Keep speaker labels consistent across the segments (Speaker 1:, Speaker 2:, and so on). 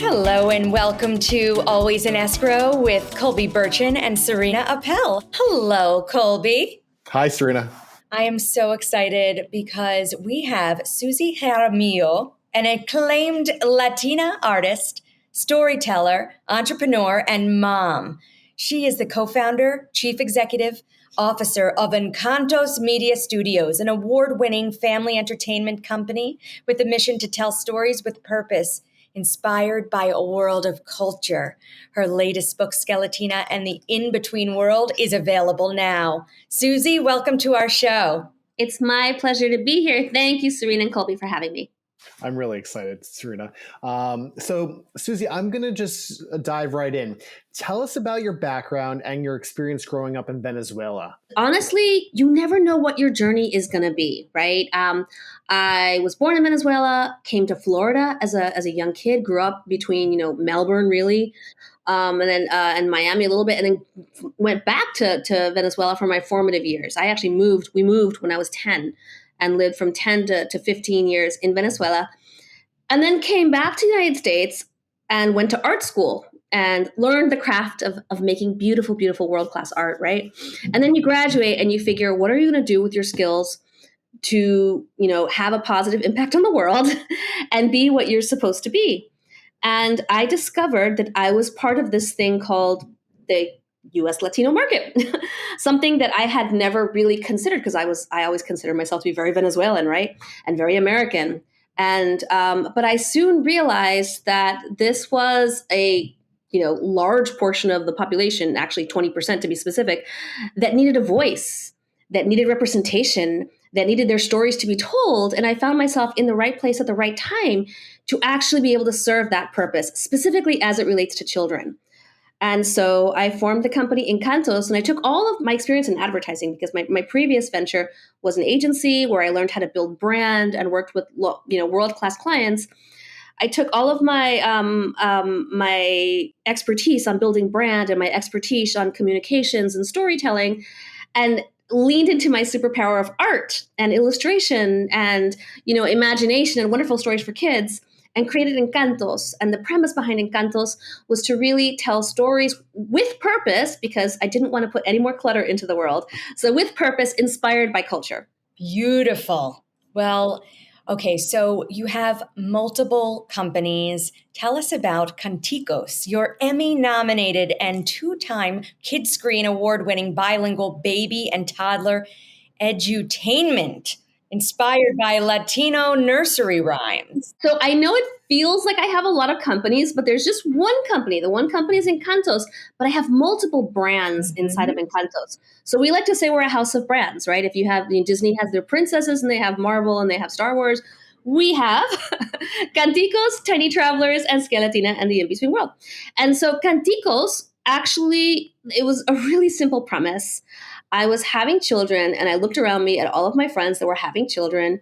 Speaker 1: Hello and welcome to Always in Escrow with Colby Burchin and Serena Appel. Hello, Colby.
Speaker 2: Hi, Serena.
Speaker 1: I am so excited because we have Susie Jaramillo, an acclaimed Latina artist, storyteller, entrepreneur, and mom. She is the co-founder, chief executive officer of Encantos Media Studios, an award-winning family entertainment company with a mission to tell stories with purpose, inspired by a world of culture. Her latest book, Skeletina and the In-Between World, is available now. Susie, welcome to our show.
Speaker 3: It's my pleasure to be here. Thank you, Serena and Colby, for having me.
Speaker 2: I'm really excited, Serena. So, Susie, I'm going to just dive right in. Tell us about your background and your experience growing up in Venezuela.
Speaker 3: Honestly, you never know what your journey is going to be, right? I was born in Venezuela, came to Florida as a young kid, grew up between, Melbourne, really, and Miami a little bit, and then went back to Venezuela for my formative years. We moved when I was 10 and lived from 10 to 15 years in Venezuela, and then came back to the United States and went to art school and learned the craft of making beautiful, beautiful world-class art, right? And then you graduate and you figure, what are you going to do with your skills to, have a positive impact on the world and be what you're supposed to be? And I discovered that I was part of this thing called the US Latino market, something that I had never really considered because I always considered myself to be very Venezuelan, right? And very American. And but I soon realized that this was a large portion of the population, actually 20% to be specific, that needed a voice, that needed representation, that needed their stories to be told. And I found myself in the right place at the right time to actually be able to serve that purpose, specifically as it relates to children. And so I formed the company Encantos, and I took all of my experience in advertising because my previous venture was an agency where I learned how to build brand and worked with world-class clients. I took all of my my expertise on building brand and my expertise on communications and storytelling, and leaned into my superpower of art and illustration and imagination and wonderful stories for kids, and created Encantos. And the premise behind Encantos was to really tell stories with purpose, because I didn't want to put any more clutter into the world. So with purpose, inspired by culture.
Speaker 1: Beautiful. Well, okay, so you have multiple companies. Tell us about Canticos, your Emmy-nominated and two-time Kidscreen Award-winning bilingual baby and toddler edutainment, inspired by Latino nursery rhymes.
Speaker 3: So I know it feels like I have a lot of companies, but there's just one company. The one company is Encantos, but I have multiple brands inside of Encantos. So we like to say we're a house of brands, right? If you have, Disney has their princesses and they have Marvel and they have Star Wars. We have Canticos, Tiny Travelers, and Skeletina and the In-Between World. And so Canticos, actually, it was a really simple premise. I was having children and I looked around me at all of my friends that were having children.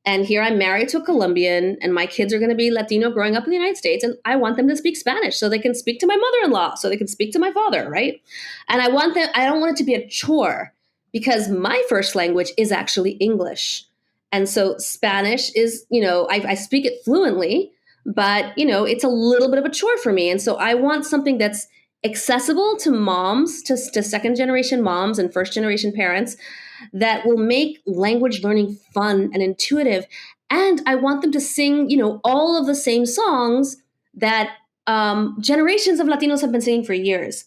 Speaker 3: And here I'm married to a Colombian and my kids are going to be Latino growing up in the United States. And I want them to speak Spanish so they can speak to my mother-in-law, so they can speak to my father, right? And I don't want it to be a chore, because my first language is actually English. And so Spanish is, I speak it fluently, but, it's a little bit of a chore for me. And so I want something that's accessible to moms, to second generation moms and first generation parents, that will make language learning fun and intuitive. And I want them to sing, all of the same songs that generations of Latinos have been singing for years.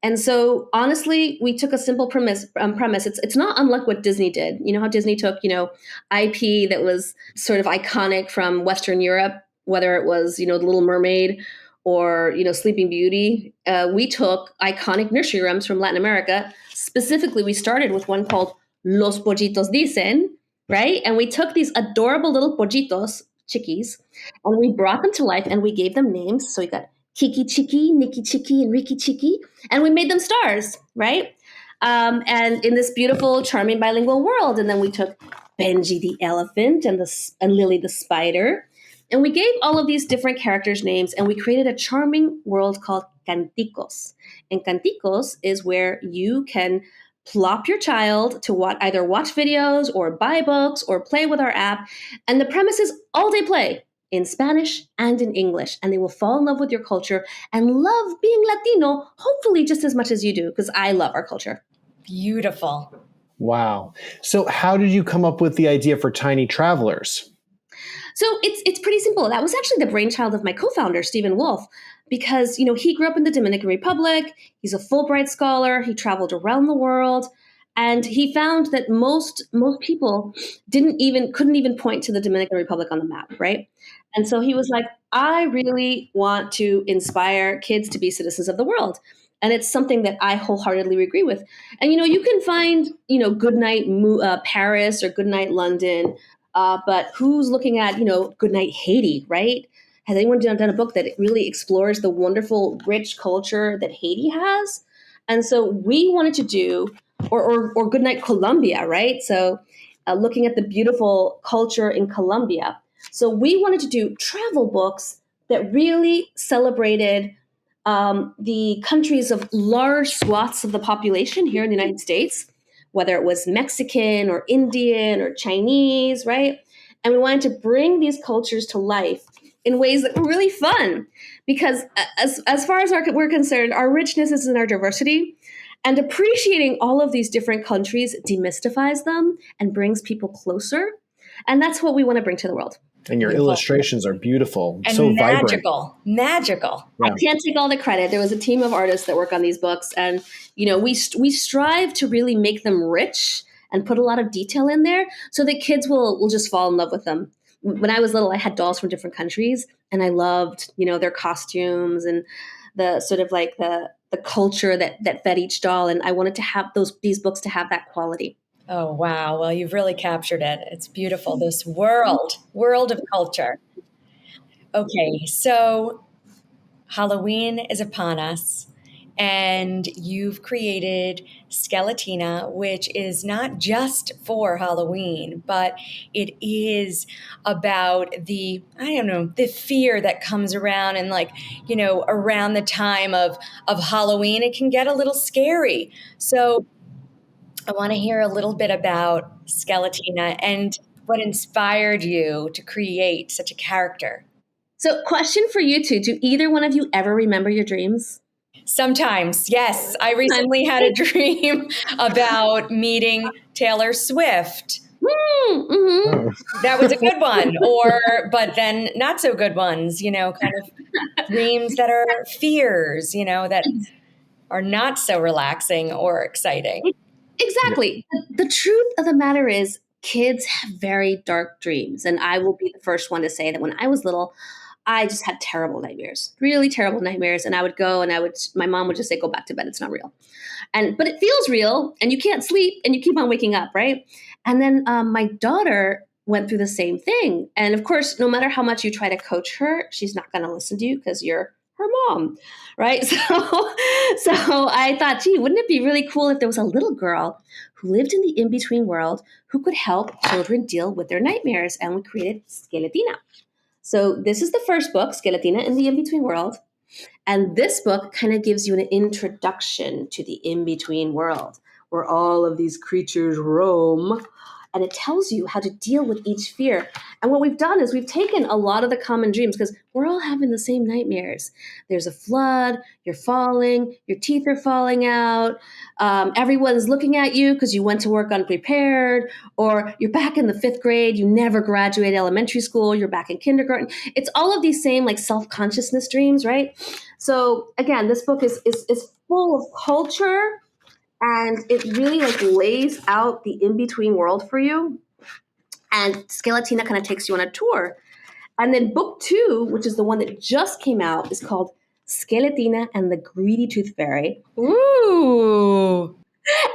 Speaker 3: And so, honestly, we took a simple premise. It's not unlike what Disney did. You know how Disney took, IP that was sort of iconic from Western Europe, whether it was, The Little Mermaid or, Sleeping Beauty. We took iconic nursery rhymes from Latin America. Specifically, we started with one called Los Pollitos Dicen, right? And we took these adorable little pollitos, chickies, and we brought them to life and we gave them names. So we got Kiki Chicky, Nikki Chicky, and Riki Chicky, and we made them stars, right? And in this beautiful, charming bilingual world. And then we took Benji the elephant and Lily the spider, and we gave all of these different characters names, and we created a charming world called Canticos. And Canticos is where you can plop your child to either watch videos or buy books or play with our app. And the premise is all day play. in Spanish and in English, and they will fall in love with your culture and love being Latino, hopefully just as much as you do, because I love our culture.
Speaker 1: Beautiful.
Speaker 2: Wow. So how did you come up with the idea for Tiny Travelers?
Speaker 3: So it's pretty simple. That was actually the brainchild of my co-founder, Stephen Wolf, because he grew up in the Dominican Republic. He's a Fulbright scholar. He traveled around the world, and he found that most people couldn't even point to the Dominican Republic on the map, right? And so he was like, I really want to inspire kids to be citizens of the world. And it's something that I wholeheartedly agree with. And you can find Goodnight Paris or Goodnight London, but who's looking at Goodnight Haiti, right? Has anyone done a book that really explores the wonderful, rich culture that Haiti has? And so we wanted to do, or Goodnight Colombia, right? So looking at the beautiful culture in Colombia. So we wanted to do travel books that really celebrated the countries of large swaths of the population here in the United States, whether it was Mexican or Indian or Chinese, right? And we wanted to bring these cultures to life in ways that were really fun, because as far as we're concerned, our richness is in our diversity, and appreciating all of these different countries demystifies them and brings people closer. And that's what we want to bring to the world.
Speaker 2: And your illustrations are beautiful,
Speaker 1: and
Speaker 2: so
Speaker 1: magical,
Speaker 2: vibrant.
Speaker 1: Magical.
Speaker 3: Yeah. I can't take all the credit. There was a team of artists that work on these books, and we strive to really make them rich and put a lot of detail in there so that kids will just fall in love with them. When I was little, I had dolls from different countries, and I loved their costumes and the sort of like the culture that fed each doll, and I wanted to have these books to have that quality.
Speaker 1: Oh, wow. Well, you've really captured it. It's beautiful. This world of culture. Okay, so Halloween is upon us, and you've created Skeletina, which is not just for Halloween, but it is about the fear that comes around, and around the time of Halloween, it can get a little scary. So I want to hear a little bit about Skeletina and what inspired you to create such a character.
Speaker 3: So, question for you two. Do either one of you ever remember your dreams?
Speaker 1: Sometimes, yes. I recently had a dream about meeting Taylor Swift.
Speaker 3: Mm-hmm.
Speaker 1: That was a good one. But then not so good ones, kind of dreams that are fears, that are not so relaxing or exciting.
Speaker 3: Exactly. The truth of the matter is, kids have very dark dreams. And I will be the first one to say that when I was little, I just had terrible nightmares, really terrible nightmares. And I would go and my mom would just say, go back to bed. It's not real. But it feels real, and you can't sleep and you keep on waking up, right? And then my daughter went through the same thing. And of course, no matter how much you try to coach her, she's not going to listen to you because you're her mom, right? So I thought, gee, wouldn't it be really cool if there was a little girl who lived in the in-between world who could help children deal with their nightmares? And we created Skeletina. So this is the first book, Skeletina in the In-Between World. And this book kind of gives you an introduction to the in-between world, where all of these creatures roam. And it tells you how to deal with each fear. And what we've done is we've taken a lot of the common dreams, because we're all having the same nightmares. There's a flood, you're falling, your teeth are falling out, everyone's looking at you because you went to work unprepared, or you're back in the 5th grade, you never graduated elementary school, you're back in kindergarten. It's all of these same self-consciousness dreams, right? So again, this book is full of culture, and it really lays out the in-between world for you. And Skeletina kind of takes you on a tour. And then book 2, which is the one that just came out, is called Skeletina and the Greedy Tooth Fairy.
Speaker 1: Ooh.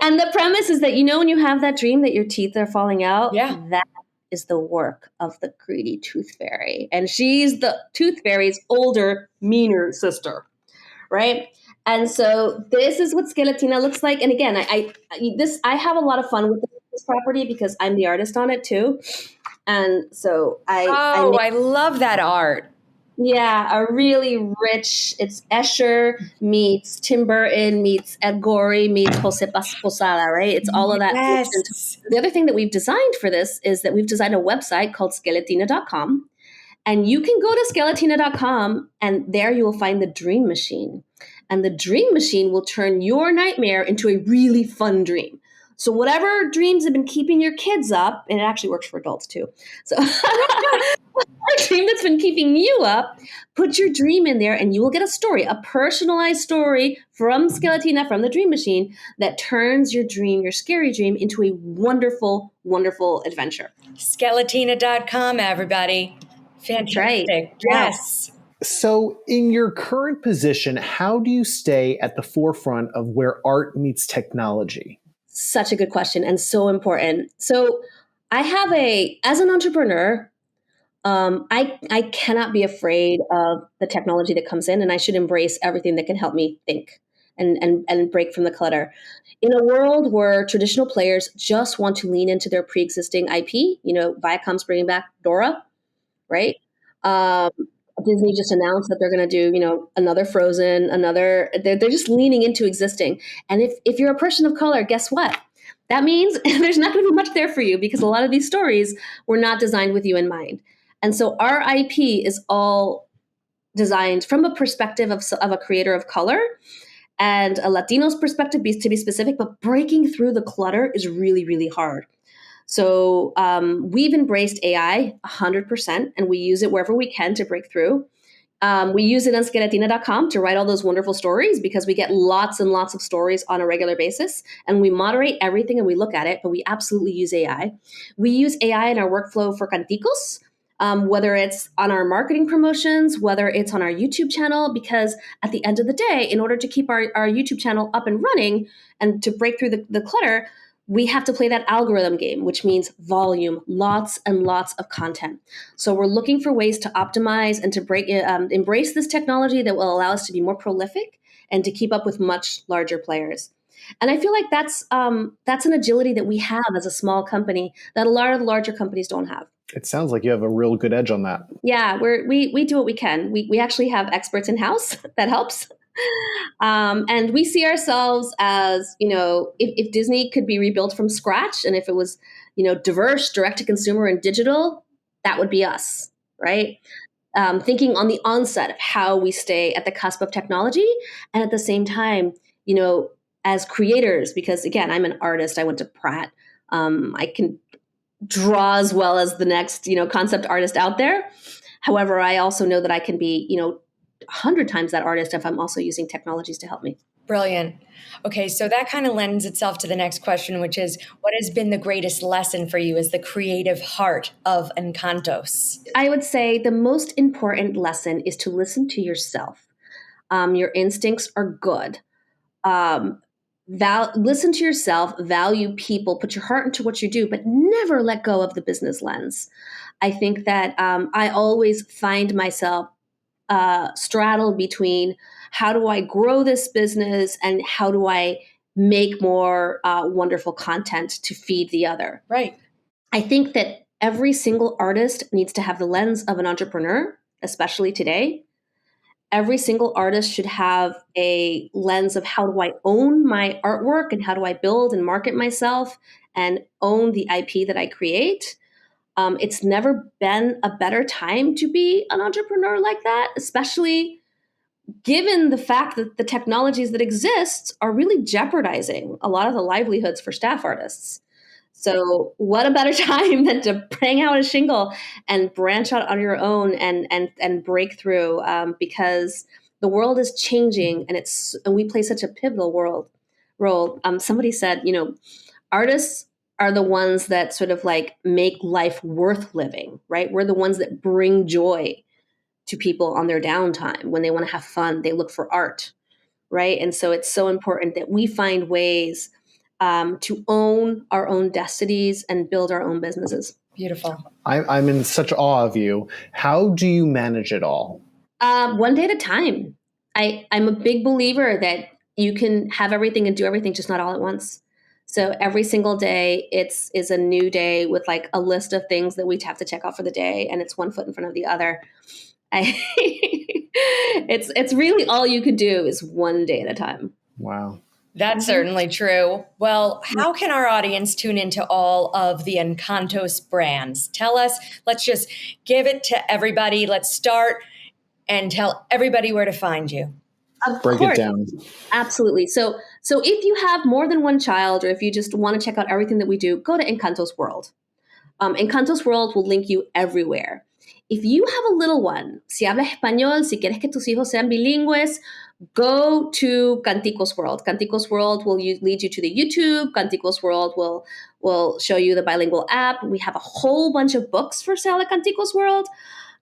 Speaker 3: And the premise is that, when you have that dream that your teeth are falling out,
Speaker 1: yeah,
Speaker 3: that is the work of the Greedy Tooth Fairy. And she's the Tooth Fairy's older, meaner sister, right? And so this is what Skeletina looks like. And again, I have a lot of fun with this property because I'm the artist on it too. And so I
Speaker 1: love that art.
Speaker 3: Yeah, a really rich, it's Escher meets Tim Burton meets Ed Gorey meets Jose Posada, right? It's all of that.
Speaker 1: Yes.
Speaker 3: The other thing that we've designed for this is that we've designed a website called skeletina.com. And you can go to skeletina.com, and there you will find the dream machine. And the dream machine will turn your nightmare into a really fun dream. So whatever dreams have been keeping your kids up, and it actually works for adults too. So a dream that's been keeping you up, put your dream in there and you will get a story, a personalized story from Skeletina, from the dream machine, that turns your dream, your scary dream, into a wonderful, wonderful adventure.
Speaker 1: Skeletina.com, everybody. Fantastic.
Speaker 3: Right.
Speaker 1: Yes.
Speaker 2: So, in your current position, how do you stay at the forefront of where art meets technology?
Speaker 3: Such a good question and so important. So, as an entrepreneur, I cannot be afraid of the technology that comes in, and I should embrace everything that can help me think and break from the clutter. In a world where traditional players just want to lean into their pre-existing IP, Viacom's bringing back Dora, right? Um, Disney just announced that they're going to do, another Frozen, they're just leaning into existing. And if you're a person of color, guess what? That means there's not going to be much there for you, because a lot of these stories were not designed with you in mind. And so our IP is all designed from a perspective of a creator of color and a Latino's perspective, to be specific, but breaking through the clutter is really, really hard. So we've embraced AI 100%, and we use it wherever we can to break through. We use it on skeletina.com to write all those wonderful stories, because we get lots and lots of stories on a regular basis, and we moderate everything and we look at it, but we absolutely use AI. We use AI in our workflow for Canticos, whether it's on our marketing promotions, whether it's on our YouTube channel, because at the end of the day, in order to keep our YouTube channel up and running and to break through the clutter, we have to play that algorithm game, which means volume, lots and lots of content. So we're looking for ways to optimize and to embrace this technology that will allow us to be more prolific and to keep up with much larger players. And I feel like that's an agility that we have as a small company that a lot of the larger companies don't have.
Speaker 2: It sounds like you have a real good edge on that.
Speaker 3: Yeah, we do what we can. We actually have experts in house that helps. And we see ourselves as, if Disney could be rebuilt from scratch, and if it was, diverse, direct to consumer and digital, that would be us, right? Thinking on the onset of how we stay at the cusp of technology, and at the same time, as creators, because again, I'm an artist. I went to Pratt. I can draw as well as the next, concept artist out there. However, I also know that I can be, 100 times that artist if I'm also using technologies to help me.
Speaker 1: Brilliant. Okay, so that kind of lends itself to the next question, which is, what has been the greatest lesson for you as the creative heart of Encantos?
Speaker 3: I would say the most important lesson is to listen to yourself. Your instincts are good. Listen to yourself, value people, put your heart into what you do, but never let go of the business lens. I think that I always find myself straddled between how do I grow this business and how do I make more wonderful content to feed the other.
Speaker 1: Right.
Speaker 3: I think that every single artist needs to have the lens of an entrepreneur, especially today. Every single artist should have a lens of how do I own my artwork and how do I build and market myself and own the IP that I create. It's never been a better time to be an entrepreneur like that, especially given the fact that the technologies that exist are really jeopardizing a lot of the livelihoods for staff artists. So what a better time than to bang out a shingle and branch out on your own and break through, because the world is changing and we play such a pivotal role. Somebody said, artists are the ones that sort of like make life worth living, right? We're the ones that bring joy to people on their downtime. When they want to have fun, they look for art, right? And so it's so important that we find ways to own our own destinies and build our own businesses.
Speaker 1: Beautiful.
Speaker 2: I'm in such awe of you. How do you manage it all?
Speaker 3: One day at a time. I'm a big believer that you can have everything and do everything, just not all at once. So every single day is a new day with like a list of things that we have to check off for the day, and it's one foot in front of the other. It's really all you can do is one day at a time.
Speaker 2: Wow.
Speaker 1: That's certainly true. Well, how can our audience tune into all of the Encantos brands? Tell us, let's just give it to everybody. Let's start and tell everybody where to find you.
Speaker 3: Of
Speaker 2: Break it
Speaker 3: course.
Speaker 2: down.
Speaker 3: Absolutely. So if you have more than one child, or if you just want to check out everything that we do, go to Encantos World. Encantos World will link you everywhere. If you have a little one, si hablas español, si quieres que tus hijos sean bilingües, go to Canticos World. Canticos World will lead you to the YouTube. Canticos World will show you the bilingual app. We have a whole bunch of books for sale at Canticos World.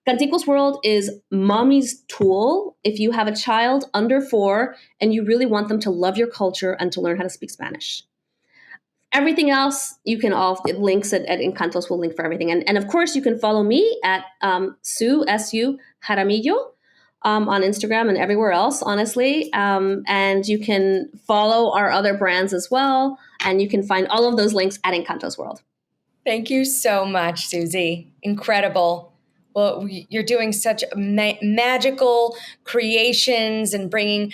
Speaker 3: Canticos World is mommy's tool if you have a child under 4 and you really want them to love your culture and to learn how to speak Spanish. Everything else, you can it links at Encantos will link for everything. And of course, you can follow me at Su Jaramillo on Instagram and everywhere else, honestly. And you can follow our other brands as well. And you can find all of those links at Encantos World.
Speaker 1: Thank you so much, Susie. Incredible. Well, you're doing such magical creations and bringing,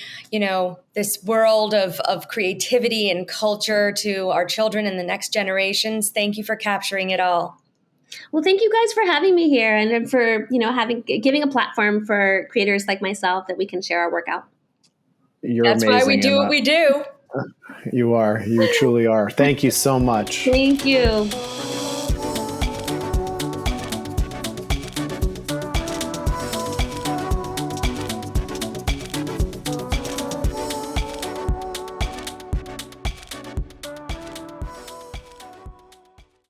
Speaker 1: this world of creativity and culture to our children and the next generations. Thank you for capturing it all.
Speaker 3: Well, thank you guys for having me here and for, giving a platform for creators like myself that we can share our work out.
Speaker 2: That's amazing,
Speaker 1: why we do
Speaker 2: Emma.
Speaker 1: What we do.
Speaker 2: You are. You truly are. Thank you so much.
Speaker 3: Thank you.